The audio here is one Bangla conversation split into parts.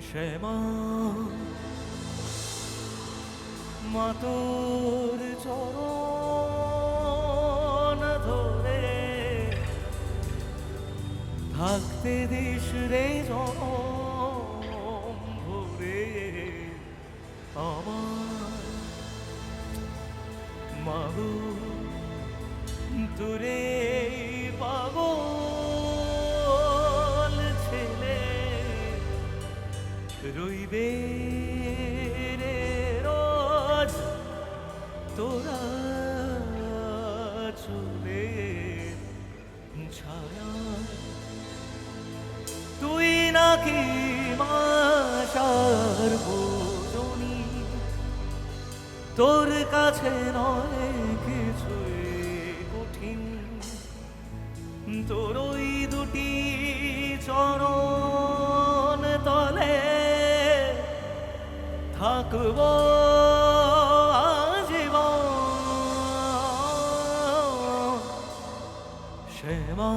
শ্যামা মা তোর চরণ ধরে থাকতে দিস রে জনম ভরে আমার মাগো তোরে পাগল ছেলে রইবে রে রোজ তোরা চলে ছায়া তুই নাকি মাশার বোঝনি তোর কাছে নয় কিছুই কঠিন তোর ওই দুটি চরণ তলে থাকব আজীবন শ্যামা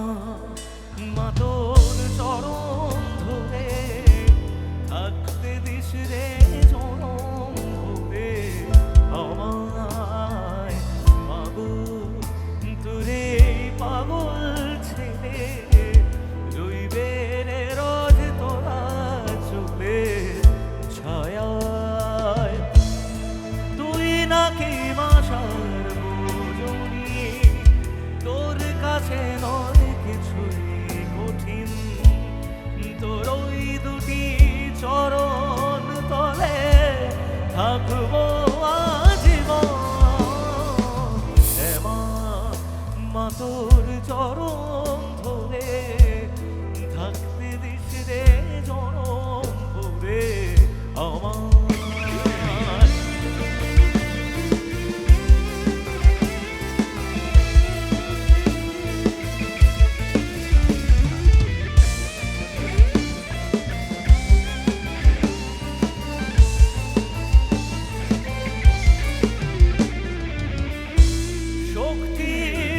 মা তোর চরণ ধরে থাকতে দিস রে জনম ভরে আমায় মাগো তোরে পাগল ছেলে রইবে রে রোজ তোরা চলে ছায়ায় তুই নাকি মাশার বোঝনি তোর কাছে নয় কিছুই কঠিন তোর ওই দুটি চরণ তলে থাকবো আজীবন শ্যামা মা তোর চরণ ধরে থাকতে দিস রে জনম ভরে আমার শক্তি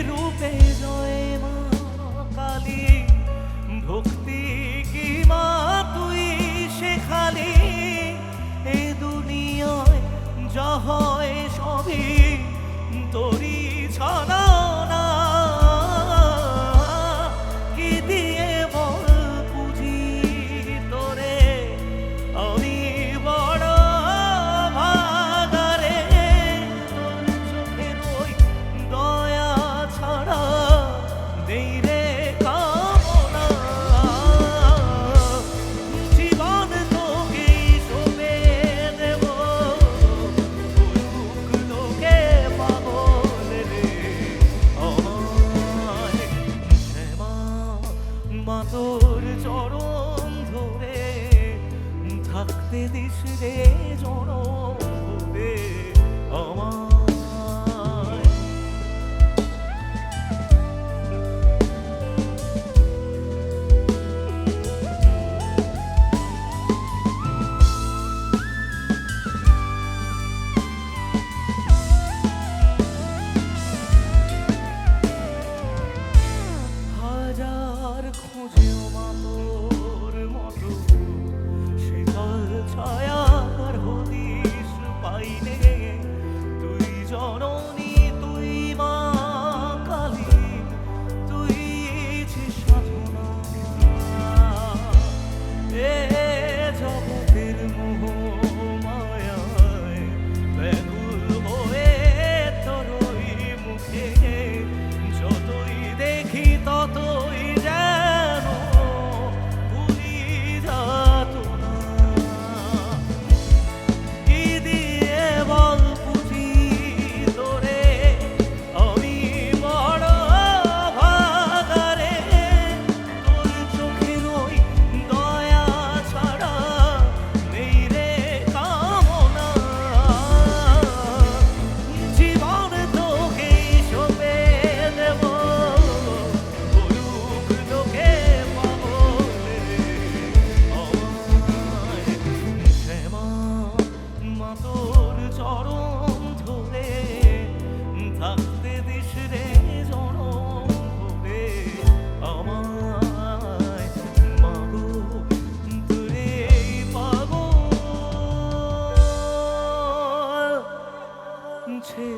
রূপে জয় মা কালী ভক্তি কি মা তুই শেখালি এ দুনিয়ায় যা হয় সবই তোরই ছলনা কি দিয়ে বল পুজি তোরে আমি বড় ভাগারে তোর চোখের ওই দয়া ছাড়া নেই রে কামনা জীবন তোকে শোভে দেব বলুক লোকে পাগল রে আমায় শ্যামা মা তোর চরণ ধরে থাকতে দিস রে জনম ভরে আমায় হাজার খোঁজেও মা তোর মতো শীতল ছায়ার হদিস পাইনে তুই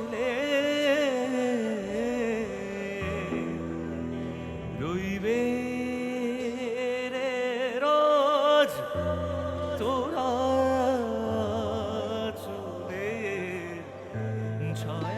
ছেলে রইবে রে রোজ তোরা চলে ছায়া